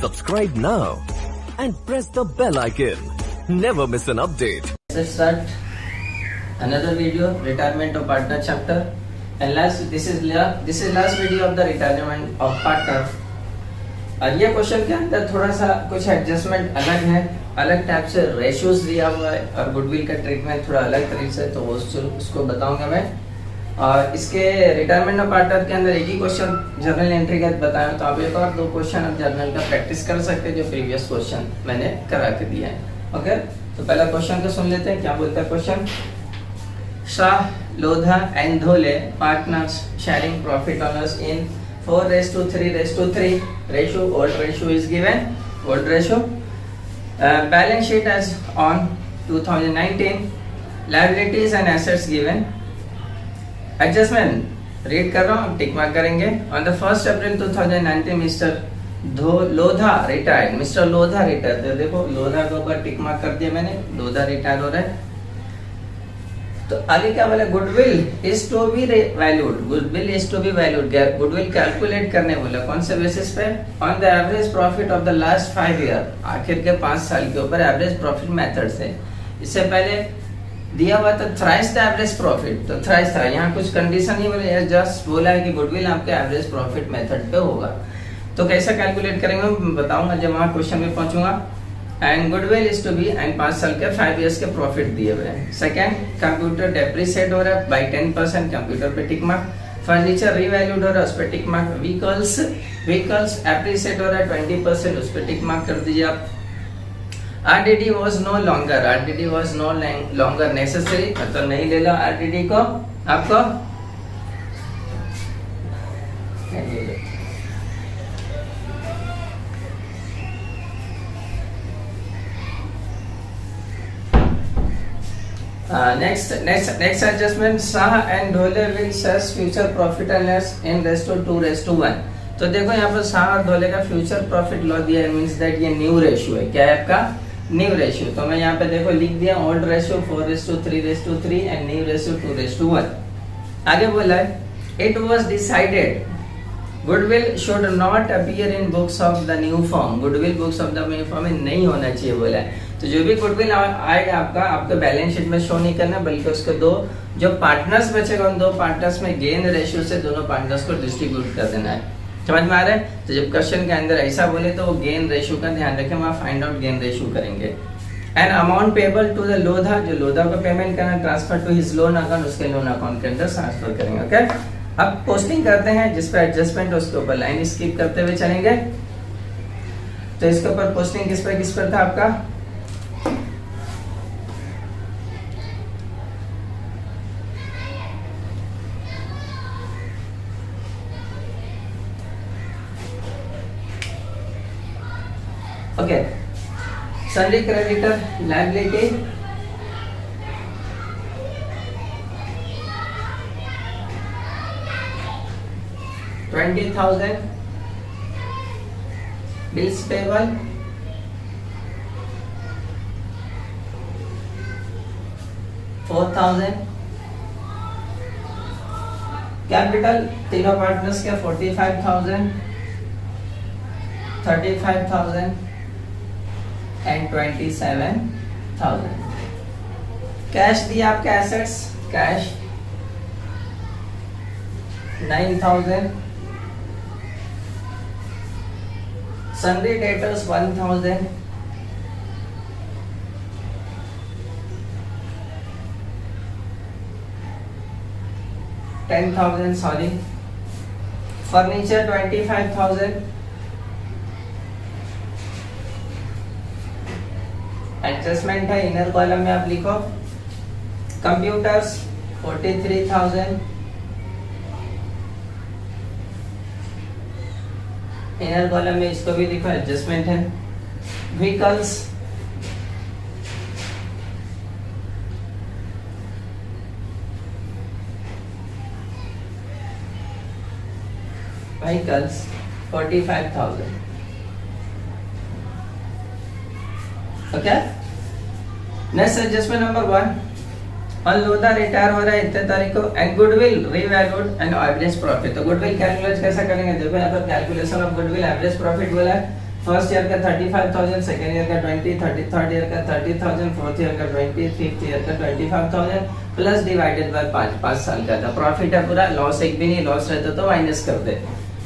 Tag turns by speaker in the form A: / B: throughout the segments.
A: Subscribe now and press the bell icon. Never miss an update.
B: Let's start another video, retirement of partner chapter. And this is last video of the retirement of partner. और ये question के अंदर थोड़ा सा कुछ adjustment अलग है, अलग टाइप से रेशियोज दिया हुआ है और गुडविल का ट्रीटमेंट थोड़ा अलग तरीके से, तो उसको बताऊंगा मैं। और इसके रिटायरमेंट ऑफ पार्टनर के अंदर एक ही क्वेश्चन जर्नल एंट्री का बताया, तो आप एक और दो क्वेश्चन अब जर्नल का प्रैक्टिस कर सकते हैं जो प्रीवियस क्वेश्चन मैंने करा के दिया है। ओके, तो पहला क्वेश्चन को सुन लेते हैं। क्या बोलता है क्वेश्चन? शाह, लोधा एंड धोले partners sharing profit honours in 4:3:3 ratio. Old ratio is given. Old ratio. Balance sheet as on 2019. Liabilities and assets given. Adjustment read कर रहा हूँ, टिक मार्क करेंगे। On the 1st April 2019 mister Lodha retired. Mister Lodha retired, तो देखो लोधा के ऊपर tick mark कर दिया मैंने, लोधा रिटायर हो रहा है। तो आगे क्या बोला? Goodwill is to be valued. Goodwill is to be valued. Goodwill calculate करने बोला, कौन से बेसिस पे? On the average profit of the last 5 year, आखिर के 5 साल के ऊपर एवरेज प्रॉफिट मेथड से। इससे पहले दिया हुआ था थ्राइस द एवरेज प्रॉफिट, तो थ्राइस था, यहाँ कुछ कंडीशन ही बोले, जस्ट बोला है कि गुडविल आपके एवरेज प्रॉफिट मेथड पे होगा। तो कैसे कैलकुलेट करेंगे मैं बताऊंगा जब वहां क्वेश्चन में पहुंचूंगा। And goodwill is to be, and 5 साल के 5 इयर्स के प्रॉफिट दिए हुए हैं। सेकंड, कंप्यूटर डेप्रिसिएट हो रहा है बाय 10%, कंप्यूटर पे टिक मार्क। फर्नीचर रीवैल्यूड हो रहा है, उस पर टिक मार्क। व्हीकल्स एप्रिसिएट हो रहा है 20%, उस पर टिक मार्क कर दीजिए आप। RDD was no longer necessary, मतलब नहीं ले लो RDD को आपको। Next adjustment, Shah and Dhole will assess future profit and loss in ratio 2:1। तो देखो यहाँ पर शाह और धोले का फ्यूचर प्रॉफिट लॉ दिया है, मींस दैट ये न्यू रेशियो है। क्या है आपका? New ratio. तो मैं यहाँ पे देखो लिख दिया old ratio 4:3:3 and new ratio 2:1। आगे बोला है it was decided goodwill should not appear in books of the new form. Goodwill books of the new form में नहीं होना चाहिए बोला है। तो जो भी गुडविल आएगा आपका बैलेंस शीट में शो नहीं करना, बल्कि उसके दो जो पार्टनर्स बचेगा उन दो पार्टनर्स में गेन रेशियो से दोनों पार्टनर्स को डिस्ट्रीब्यूट कर देना है। समझ में आ रहा है? तो जब क्वेश्चन के अंदर ऐसा बोले तो वो गेन रेशियो का ध्यान रखें, वहाँ फाइंड आउट गेन रेशियो करेंगे। And amount payable to the Lodha, जो लोधा को पेमेंट करना transfer to his loan account, उसके लोन अकाउंट के अंदर ट्रांसफर करेंगे। ओके, अब पोस्टिंग करते हैं, जिस पे एडजस्टमेंट उसके ऊपर लाइन स्किप करते हुए चलेंगे। तो इसके ऊपर पोस्टिंग किस पर था आपका? Okay, सन्डी creditor liability, $20,000, bills payable, $4,000, capital तीनों पार्टनर्स के 45,000, 35,000 एंड 27,000। कैश दिया आपके assets, cash 9,000, सन्डी debtors 1,000, $10,000 sorry, furniture 25,000, adjustment है इनर कॉलम में आप लिखो। कंप्यूटर्स 43,000, इनर कॉलम में इसको भी लिखो, एडजस्टमेंट है। Vehicles 45,000। Okay, next adjustment number 1, अनलोदा रिटायर हो रहा है इतने तारीख को and goodwill revalued and average profit. तो गुडविल कैलकुलेट कैसा करेंगे? देखो यहाँ पर calculation of goodwill average profit बोला है, फर्स्ट ईयर का 35,000, सेकेंड ईयर का 20, थर्ड ईयर का 30,000, फोर्थ ईयर का 20, फिफ्थ ईयर का 25,000 प्लस डिवाइडेड बाय 5 साल का था। प्रॉफिट है पूरा, लॉस एक भी नहीं, लॉस रहता तो माइनस कर दे।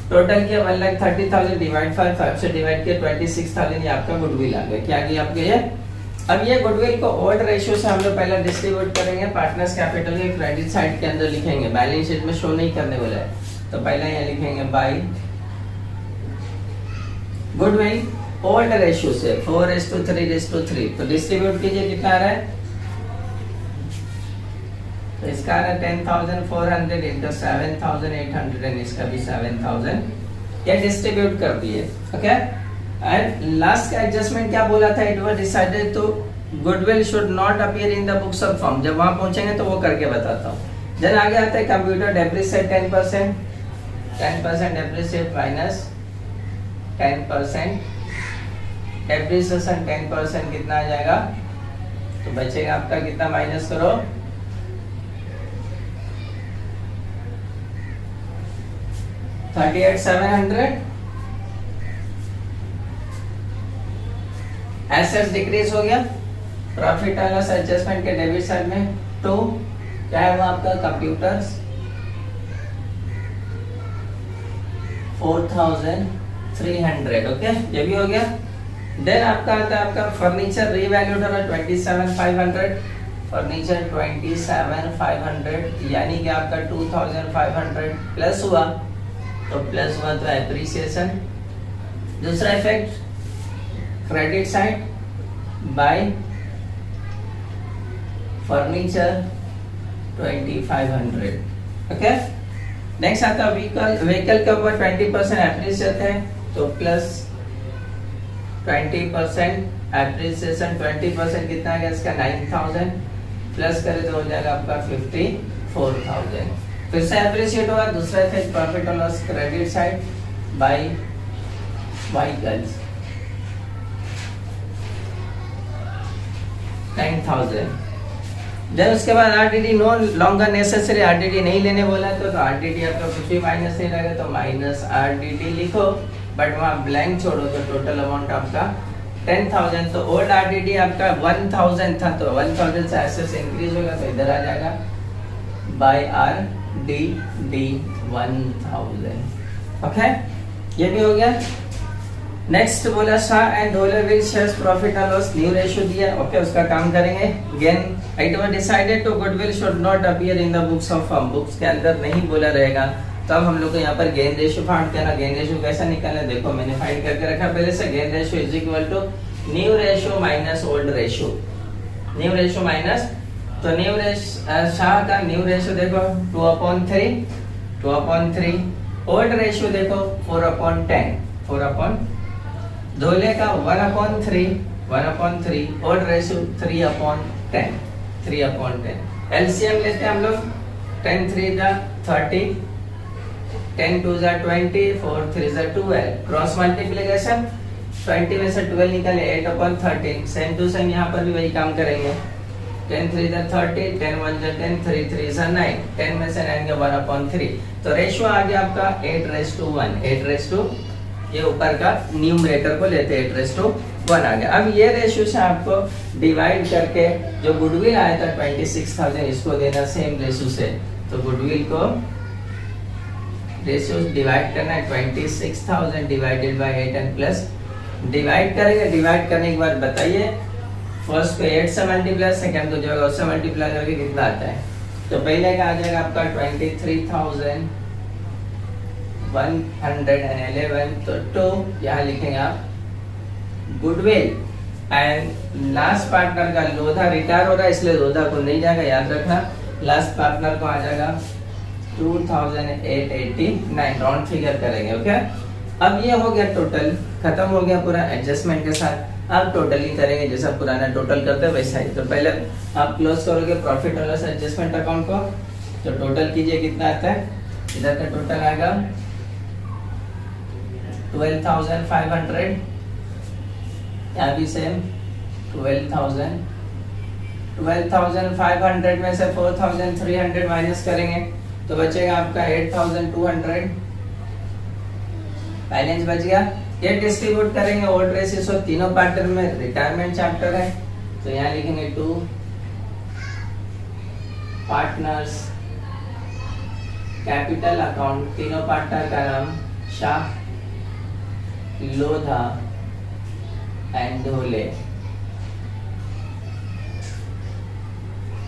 B: टोटल किया 1,30,000 डिवाइड 5 से डिवाइड किया 26,000, ये आपका गुडविल आ गया। क्या किया आपके ये? अब ये गुडविल को ओल्ड रेशियो से हम लोग पहले डिस्ट्रीब्यूट करेंगे, पार्टनर्स कैपिटल के क्रेडिट साइड के अंदर लिखेंगे, बैलेंस शीट में शो नहीं करने वाला है। तो पहले यहाँ लिखेंगे बाय गुडविल ओल्ड रेशियो से 4:3:3। तो डिस्ट्रीब्यूट कीजिए, कितना आ रहा है? तो इसका आ रहा है 10,400 इंटू 7,800 एंड इसका भी 7,000। ये डिस्ट्रीब्यूट कर दिए। ओके, एंड लास्ट का एडजस्टमेंट क्या बोला था? It was decided to goodwill should not appear in the books of firm. जब वहां पहुंचेंगे तो वो करके बताता हूँ। देन आगे आता है computer depreciate 10%, 10% depreciate minus 10% depreciation 10% कितना आ जाएगा? तो बचेगा आपका कितना, माइनस करो 38,700। एसेट्स डिक्रीज हो गया, प्रॉफिट एंड लॉस एडजस्टमेंट के डेबिट साइड में 2 क्या है वो आपका कंप्यूटर्स 4,300। ओके, ये भी हो गया। देन आपका आता है आपका फर्नीचर रीवैल्यूड हो रहा है 27,500, फर्नीचर 27,500 यानी कि आपका 2,500 प्लस हुआ, तो प्लस हुआ तो एप्रिसिएशन। दूसरा effect credit side bye furniture 2,500। Okay, next आता है व्हीकल के ऊपर 20% एप्रिसिएट है, तो प्लस 20% एप्रिसिएशन 20% कितना आ गया इसका 9,000 प्लस करे तो हो जाएगा आपका 54,000। फिर से एप्रिसिएट हुआ। दूसरा इफेक्ट प्रॉफिट और loss credit side by vehicles 9,000। Then उसके बाद RDD no longer necessary, RDD नहीं लेने बोला तो आरडीडी आपका कुछ भी माइनस नहीं रहेगा, तो माइनस आरडीडी लिखो, बट वहाँ ब्लैंक छोड़ो तो टोटल अमाउंट आपका 10,000। तो ओल्ड आरडीडी आपका 1,000 था, तो 1,000 से एसेट्स इंक्रीज होगा तो इधर आ जाएगा बाय आरडीडी 1,000। ओके, ये भी हो गया। नेक्स्ट बोला Shah and Dhole will shares profit and loss new ratio दिया। ओके, उसका काम करेंगे। Gain it was decided to goodwill should not appear in the books of firm, books के अंदर नहीं बोला रहेगा। तब हम लोग को यहाँ पर गेन रेशियो फाइंड करना। गेन रेशियो कैसा निकालना, देखो मैंने फाइंड करके रखा पहले से। Gain ratio is equal to new ratio minus old ratio, new ratio minus, तो न्यू रेशियो शाह का न्यू रेशियो देखो 2/3, ओल्ड रेशियो देखो 4/10, धोले का 1/3, ओल्ड रेशियो 3/10। एलसीएम लेते हैं हम लोग, 10 3 30, 10 2 20, 4 3 12। क्रॉस मल्टीप्लिकेशन 20 में से 12 निकाले 8/13। सेम टू सेम यहाँ पर भी वही काम करेंगे। 10 3 30, 10 1 10, 3 3 9, 10 में से 9 गया 1/3। तो रेशियो आ गया आपका 8:1, 8 ये ऊपर का न्यूमरेटर को लेते हैं 8:1 आ गया। अब ये रेशियो से आपको डिवाइड करके जो गुडविल आया था 26,000 इसको देना सेम रेशियो से। तो गुडविल को रेशियो डिवाइड करना है 26,000 divided by 8 and plus divide करेंगे। डिवाइड करने के बाद बताइए फर्स्ट को 8 से मल्टीप्लाई, सेकंड को जो है उससे मल्टीप्लाई करके कितना आता है। तो पहले का आ जाएगा आपका 23,111, तो 2 यहाँ लिखेंगे आप गुडविल। एंड लास्ट पार्टनर का लोधा रिटायर हो रहा है इसलिए लोधा को नहीं जाएगा, याद रखना। लास्ट पार्टनर को आ जाएगा 2,889, राउंड फिगर करेंगे। ओके, अब ये हो गया टोटल, खत्म हो गया पूरा एडजस्टमेंट के साथ। अब टोटल ही करेंगे जैसा पुराना टोटल करते हैं वैसा ही। तो पहले आप क्लोज करोगे प्रॉफिट और लॉस एडजस्टमेंट अकाउंट को, तो टोटल कीजिए कितना आता है। इधर का टोटल आएगा 12,500, यहाँ भी सेम 12,500 में से 4,300 माइनस करेंगे तो बचेगा आपका 8,200। बैलेंस बच गया ये डिस्ट्रीब्यूट करेंगे ओल्ड रेशियो तीनों पार्टनर में, रिटायरमेंट चैप्टर है तो यहाँ लिखेंगे 2 पार्टनर्स कैपिटल अकाउंट, तीनों पार्टनर का नाम शाह, लोधा एंड ढोले।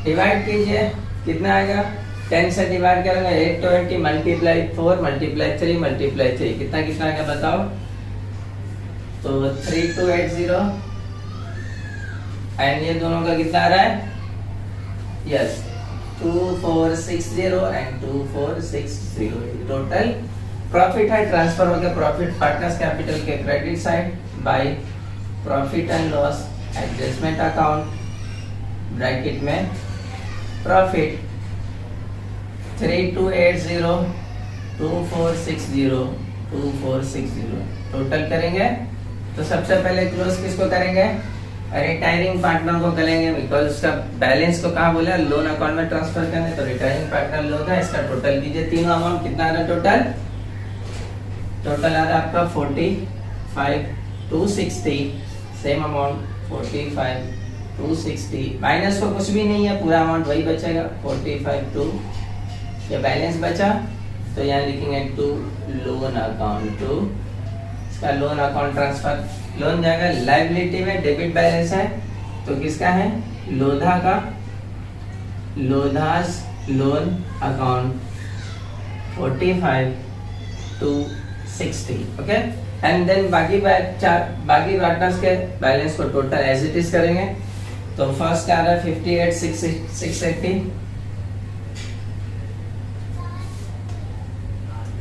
B: डिवाइड कीजिए, कितना आएगा? 10 से डिवाइड करेंगे 820 मल्टीप्लाई 4 मल्टीप्लाई 3 मल्टीप्लाई 3 कितना कितना आएगा बताओ? तो 3280 एंड ये दोनों का कितना आ रहा है? यस 2460 एंड 2460 टोटल प्रॉफिट है। ट्रांसफर हो गया प्रॉफिट पार्टनर्स कैपिटल के credit side by profit and loss adjustment account bracket में प्रॉफिट 3280 2460 2460 टोटल करेंगे। तो सबसे पहले क्लोज किसको करेंगे? रिटायरिंग पार्टनर को करेंगे बिकॉज उसका बैलेंस को कहाँ बोला? लोन अकाउंट में ट्रांसफर करने, तो रिटायरिंग पार्टनर लोन है, इसका टोटल कीजिए। तीनों अमाउंट कितना आ रहा है टोटल? टोटल आ रहा है आपका 45,260 सेम अमाउंट 45,260 माइनस को कुछ भी नहीं है, पूरा अमाउंट वही बचेगा 45,2 ये बैलेंस बचा तो यहाँ लिखेंगे टू लोन अकाउंट, टू इसका लोन अकाउंट ट्रांसफर, लोन जाएगा लायबिलिटी में, डेबिट बैलेंस है तो किसका है? लोधा का, Lodha's loan account 45,260 okay. And then बाकी पार्टनर्स के बैलेंस को टोटल एज इट इज करेंगे। तो फर्स्ट आ रहा है 58,680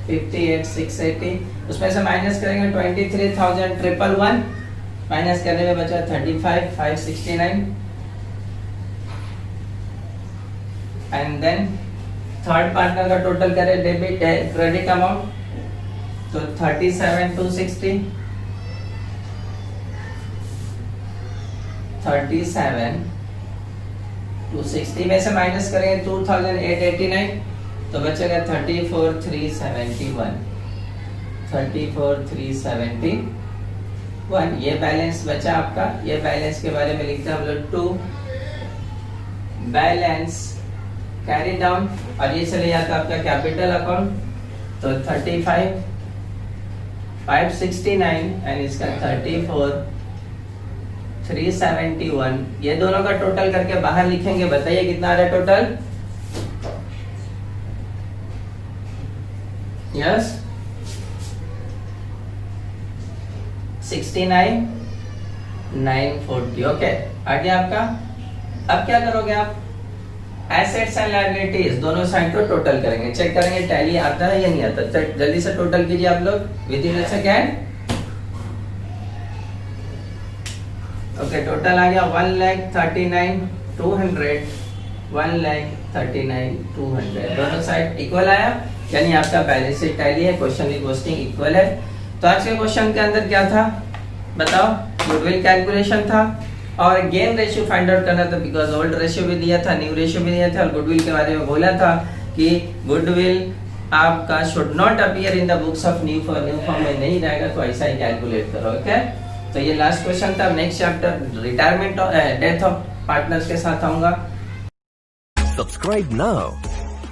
B: 58,680 उसमें से माइनस करेंगे 23,111 माइनस करने में बचा 35,569 एंड देन थर्ड पार्टनर का टोटल करें डेबिट क्रेडिट अमाउंट तो 37,260 37,260 में से माइनस करेंगे 2,889 तो बचेगा 34,371 34,371 ये बैलेंस बचा आपका। ये बैलेंस के बारे में लिखते हैं हम लोग टू बैलेंस कैरी डाउन और ये चले जाता है आपका कैपिटल अकाउंट तो 35,569 एंड इसका 34,371 ये दोनों का टोटल करके बाहर लिखेंगे। बताइए कितना आ रहा है टोटल? यस 69,940 ओके आ गया आपका। अब क्या करोगे आप? एसेट्स एंड लायबिलिटीज दोनों साइड को टोटल करेंगे, चेक करेंगे टैली आता है या नहीं आता। जल्दी से टोटल कीजिए आप लोग within a second. Okay total आ गया 1,39,200 1,39,200 दोनों साइड इक्वल आया यानी आपका बैलेंस शीट टैली है, क्वेश्चन की कॉस्टिंग इक्वल है। तो आज के क्वेश्चन के अंदर क्या था बताओ? गुडविल कैलकुलेशन था और गेन रेशियो फाइंड आउट करना था बिकॉज ओल्ड रेशियो भी दिया था, न्यू रेशियो भी दिया था और गुडविल के बारे में बोला था कि गुडविल आपका should not appear in the books of new form में नहीं रहेगा तो ऐसा ही कैलकुलेट करो ओके। तो ये लास्ट क्वेश्चन था। Next chapter retirement death of partners के साथ आऊंगा।
A: Subscribe now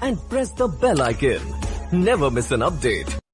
A: and press the bell icon. Never miss an update.